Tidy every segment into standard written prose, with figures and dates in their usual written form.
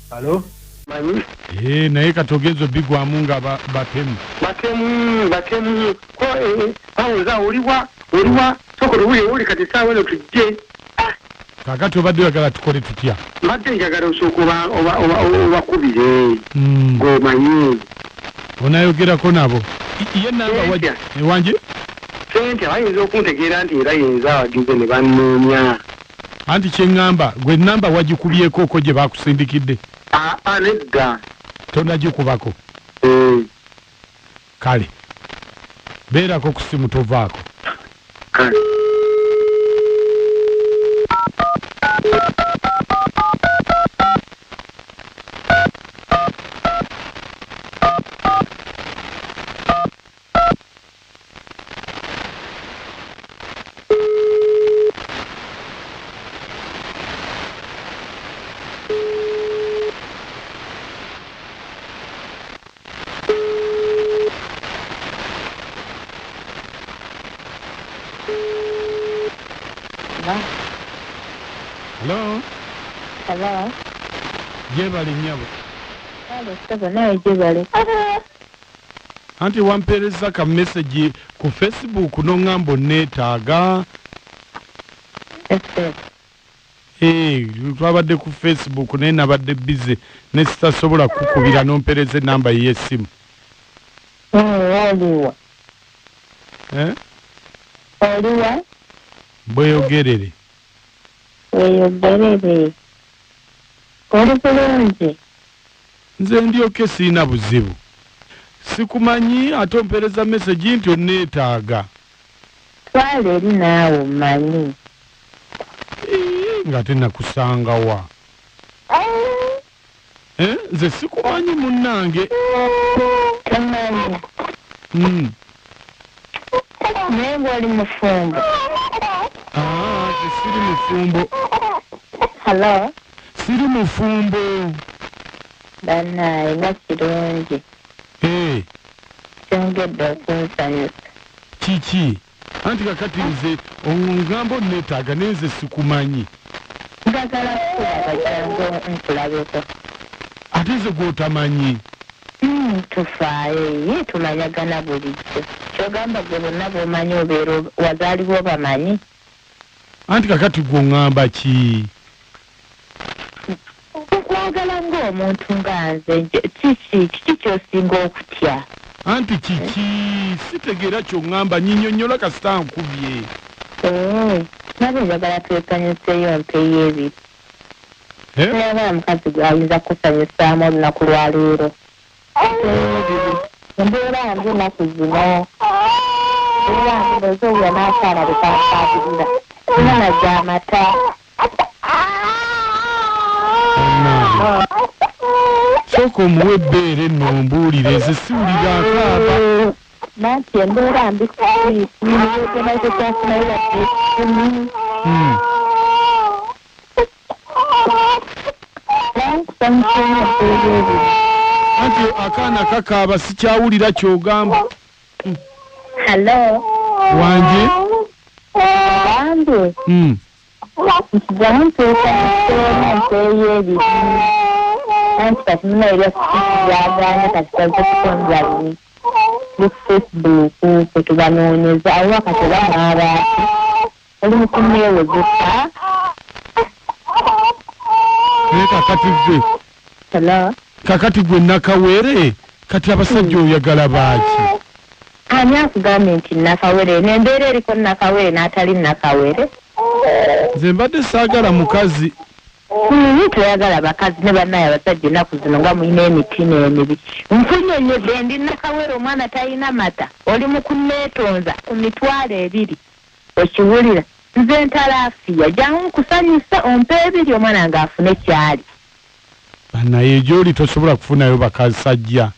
Halo? Mani? Naye katogezo bigwa munga batemu. Batemu. Ko pauza uliwa soko ruye uli kati sawa no tujje. Kakati obadde oyagala tukole tutya? Madde njagala osoko obakubire. Go manyi. Onayogerako nabo. Ye namba wanje? Sente ayinza okuntegeera nti era yinza agize ne bannoonya. Anti kyengamba gwe namba wagikubyeko okwo gye bakusindikidde. Nedda. Tonagikubako. Kale. Beerako ku simu tovaako. Kale. Hello? Jebali nyabo. Hello, saba nawe jebali. Anti wampereza ka message ku Facebook no ngambo netaaga. Twabadde ku Facebook naye nabadde busy ne sitasobola kukubira nompereze namba y'essimu. Oliwa. Oliwa? Bweyogerere. Weyogerere. Oli bulungi. Nze ndyoke siina buzibu. Sikumanyi ate ompereza message nti onneetaaga. Twala eri naawe omanyi. Nga tenakusanga wa. Nze sikumanyi munnange. Tamanyi. Naye ng'oli mufumbo. Siri mufumbo. Hello? Siri mufumbo. Banaye nga kirungi. Kyongedde okunsanyusa. Kiki? Anti kakati nze ongamba onneetaaga naye nze sikumanyi. Njagala kukulaba jangu nkulabeko. Ate nze gw'otamanyi. Tufaayo tumanyagana bulijjo. Kyogamba gwe bonna b'omanyi obeera wazaalibwa obamanyi. Anti kakati gw'oŋŋamba ki? Okwagala ng'omuntu nga nze kiki ky'osinga okutya? Anti kiki? Sitegeera ky'oŋŋamba nnyinnyonnyola kasita nkubye. Nabe njagala twesanyuseeyo mpeeyo ebiri. Tuyagala mukazi ayinza kusanyusaamu olunaku lwa leero. Embeera mbi ennaku zino. Embeera mbi ez'oyo n'akyala bekaakaabirira. Omwana gy'amata. Sooka omuwe ebbeere nno ombuulire nze siwulira akaaba. Nanti embeera mbi kuyiiyeegenaze kyafunayo wadde ekikumi. Nansanyuseemu empeeyo ebiri. Anti akaana kakaaba sikyawulira ky'ogamba. Hello? Wanje? Wanje? Nkigamu nteekaniseemu empeeyo ebiri. Anti kati muno ebya byaganye kati tazze kutondera bini. Ku Facebook kwe tubanoonyeza awo kati oba n'abaati. Oli mu kunneewozesa. Naye kakati gwe. Hello? Kakati gwe nakawere kati abasajja oyagala baaki? Ani akugambye nti nakawere? N'embeera eriko nakawere n'atali nakawere? Nze mbadde saagala mukazi. Toyagala bakazi ne bannaye abasajja ennaku zino nga mulina emitima emibi. Nkunyonyodde ndi nakawere omwana talina mata. Oli mu kunneetonza ku mitwalo ebiri. Okiwulira? Nze ntalaafiya jangu nkusanyusa ompe ebiri omwana ng'afune kyali. Naye gy'oli tosobola kufunayo bakasajja.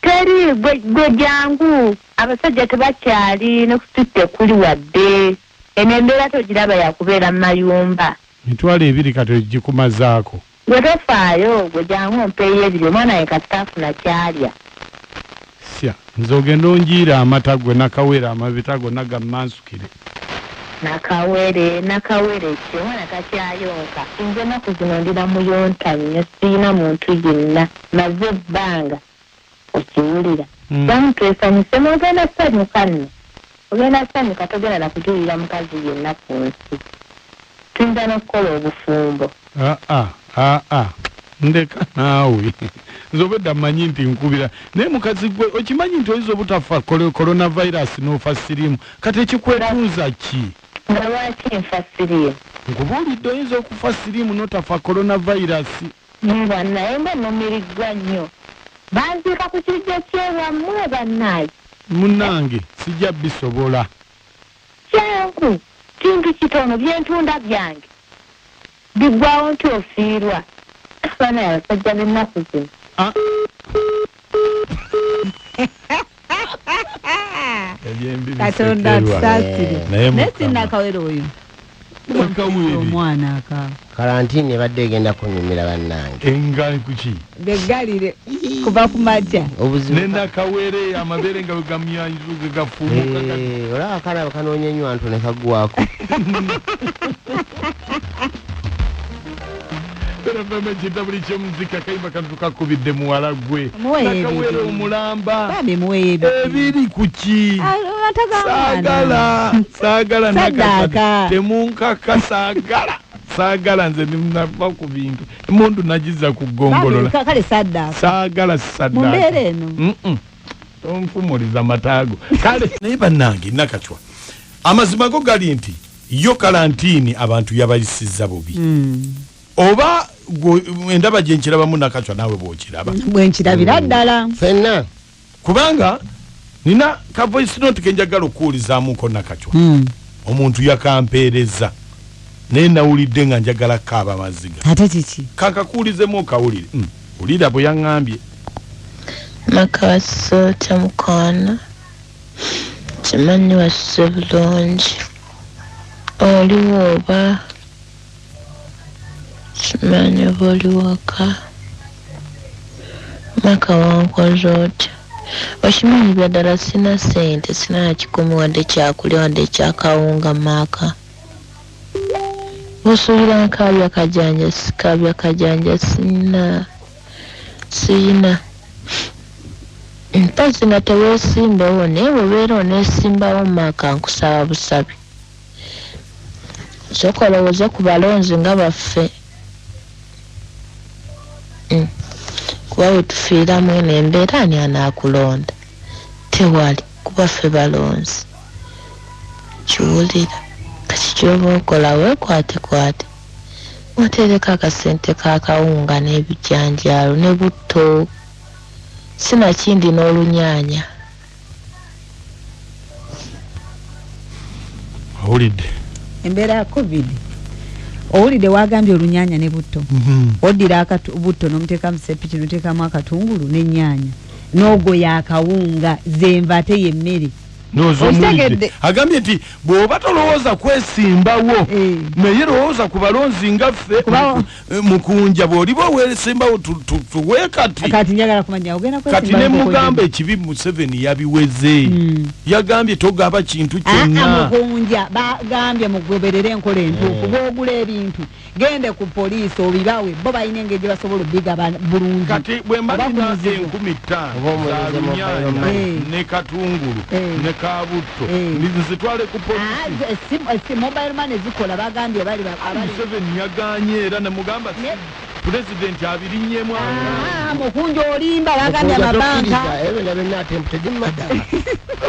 Teri gwe jangu abasajja tebakyali ne kusitte kuli wadde. Eno embeera togiraba yakubeera mu mayumba. Mitwalo ebiri kati ogikumazaako. Gwe tofaayo gwe jangu ompeeyo ebiri omwana ye kasita afuna kyalya. Nze ogenda onjiira amata gwe nakawera amabita gonna gammansukire. nakawere kiwana kakyayonka nze naku zino ndina muyonta nnyo siina muntu yenna maze ebbanga okiwulira bamutwesanyuse mogenda sanyuka nno ogenda sanyuka togenda nakujulira mukazi yenna ku nsi tuyinza n'okukola obufumbo ndeka naawe nze obwedda mmanyi nti nkubira naye mukazi gwe okimanyi nti oyinza obutafa coronavirus n'ofa siriimu kati ekikwetuuza ki nga lwaki nfa siriimu nkubuulidde oyinza okufa siriimu n'otafa coronavirus naye nga numiriddwa nnyo banziika ku kijjo ky'ewammwe bannaayi munnange sijja bisobola kyangu kintu kitono byentunda byange biggwawo nti ofiirwa abaana abasajja b'ennaku zino Katonda tusaasire naye sinnakawere oyo omwana aka karantini ebadde egenda kunyumira bannange engali kuki begalire kuva ku makya nendakawere amabeere nga wegamyanjuge gafumuka olaba akalaba kanoonya ennyo antu ne kaggwako Feme chita buli kyomuzika kayimba kantu kakubidde muwala gwe nakawere omulamba ebiri kuki saagala nakasa temunkaka saagala nze nava ku bintu emundu nagiza kugongolola saagala mumbeera eno onfumuliza mataago kale naye bannange nakatwa amazima go gali nti yo karantini abantu yabayisizza bubi oba endaba gye nkirabamu nakatwa naawe bw'okiraba bwe nkirabira ddala fenna kubanga nina ka voice note ke njagala okuwulizaamuko nakatwa omuntu yakampeereza naye nawulidde nga njagala kaaba amaziga ate kiki kakakuwulizemu okawulire wulira bwe yaŋŋambye maka wasoota mukono kimanyi wasse bulungi oliwo oba kimanyi oba oli waka maka wankoze otya okimanyi byaddala sina sente sina kikumi wadde kyakulya wadde kyakawunga maaka osuubira nkaabya kajanja sina mpazzi nga teweesimbawo naye bwebeera oneesimbawo maaka nkusaba busabi sokolowooza ku balonzi nga baffe kuba wetufiiramu eno embeera ani anaakulonda tewali kuba ffe balonzi kiwulira kati kyoba okola weekwate otereka akasente kakawunga n'ebijanjaalo ne butto sinakindi n'olunyaanya owulidde embeera ya covid owulidde wagambye olunyaanya ne butto oddira butto n'omuteekamu sepiki n'oteekamu akatungulu n'ennyaanya n'ogoya akawunga zenva ate yemmere n'ozomulidde agambye nti bw'oba tolowooza kwesimbawo naye lowooza ku balonzi nga ffe mukunja bw'oliba oweesimbawo tuwe kati njagala kumanya ogenda kati ne mugamba ekibi Museveni yabiweze yagambye togaba kintu kyonna mukunja bagambye mugoberere enkola entuufu bw'ogula ebintu gende ku poliisi obibawe bo balina engeri gye basobola obigaba bulungi kati bwe mbalina 5,000 za lunyanya ne katungulu ne kabutto nzitwale ku poliisi mobile money zikola bagambye bali Museveni yaganye era ne mugamba President abirinyemu mukunja olimba bagambye amabanka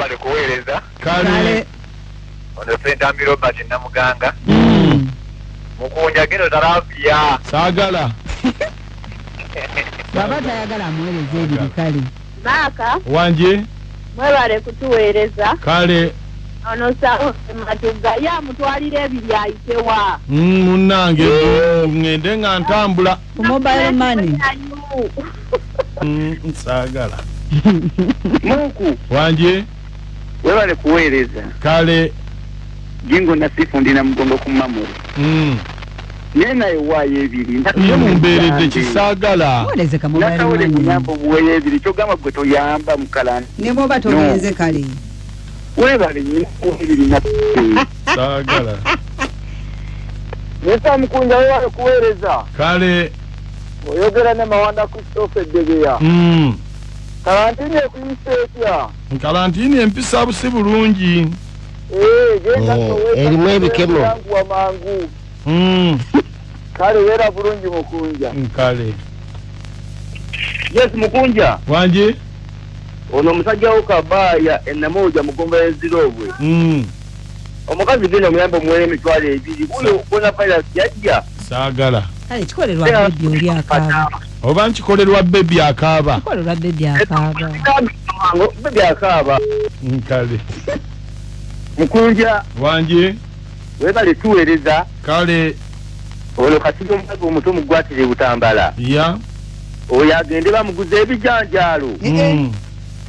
bali kuweereza kale ono Ssentambiro Robert Namuganga mukunja geno tarafia saagala baba tayagala amuweereza ebiri kale Maaka wanje mwebale kutuweereza kale ono sawo matuga ya mutwalira ebiri ayitewa munnange ngende nga ntambula ku mobile money saagala Mungu wanje webale kuweereza kale jingo nasifu ndina mugongo ku mamuru nena ewaye ebiri ye mumbeeredde kisaagala muweereze mobile nakawule money muyamba obuweyo ebiri kyogamba gwe toyamba mukalani ne bwoba togenze kale webale nyina ebiri Sagala. Nesa Mukunja wewe kuwereza. Kale. Oyogera ne Mawanda Christopher Degeya. Karantini kuyiseetya. Karantini empisa busi bulungi. Genda towe. Erimu ebikemo. Wa mangu. Kale wera bulungi Mukunja. Kale. Yes Mukunja. Wanje? Ono musajja okabaya enamoja mugomba ezirobwe. Omukazi gino muyambo mwere mitwale ebiri. Uyo kona virus yajja. Sagala. Kale kikolerwa baby oli akaaba. Oba nkikolerwa baby akaaba. Kikolerwa baby akaaba. Baby akaaba. Kale. Mukunja. Wanje? Webale tuwereza. Kale. Ono kasigo omukazi omuto mugwatire butambala. Ya. Oyo agende bamuguza ebijanjaalo.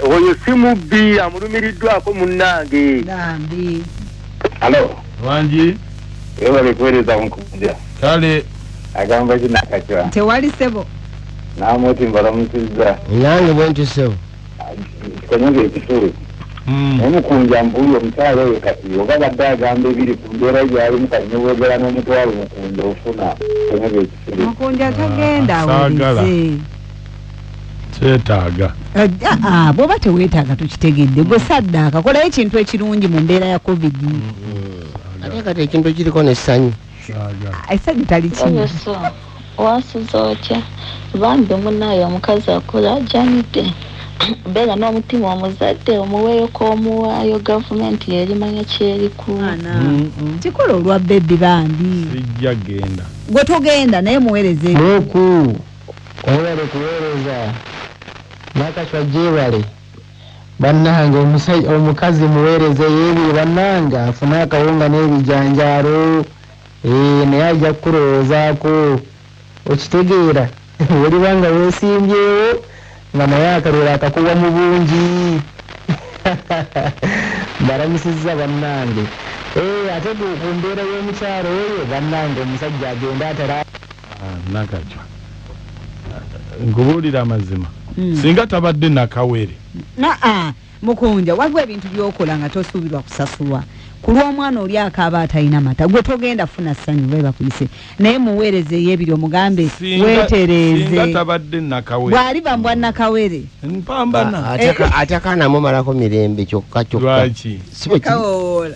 Oyo simubbi amulumiriddwako munnange. Nambi. Hello. Wanje? Webale tuwereza Mukunja. Kale. Agamba kinakachwa. Tewali sebo. Namoti mbalamusiza. Nange bwentu sebo. Kanyonge ekitulu. Mukunja mbuyo omukyalo oyo kati ogabadde agamba ebiri ku mbeera gyali mukanyewogera n'omutwalo Mukunja ofuna kanyonge ekitulu. Mukunja tagenda awulize. Kyetaaga. Bw'oba teweetaaga tukitegedde gwe saddaaka kolayo ekintu ekirungi mu mbeera ya covid. Ate kati ekintu kiriko n'essanyu. Essanyu tali kimu. Wasuza otya bambi munnayo omukazi akola ajjanidde beera n'omutima omuzadde omuweeyo k'omuwaayo gavumenti yerimanya kyerikuuma. Kikola olwa bebi bambi. Sijja genda. Gwe togenda naye muweereze. Muku owere kuweereza nakashwa jebale bannange omukazi muweereze yeebiri bannange afune akawunga n'ebijanjaalo naye ajja kukulowoozaako okitegeera olibanga weesimbyewo nga naye akalwera akakuwa mu bungi. Mbalamusizza bannange ate ku mbeera y'omukyalo oyo bannange omusajja agenda atala nakajwa nkubuulira amazima singa tabadde nakawere. Mukunja waliwo ebintu by'okola nga tosuubirwa kusasulwa ku lw'omwana oli akaaba atalina mata gwe togenda funa ssanyu bwe bakuyise naye muweerezeyo ebiri omugambe weetereeze. Singa tabadde nakawere bw'aliba mbwa nakawere mpambana ate akaana mumalako mirembe kyokka lwaki si bwe kawoola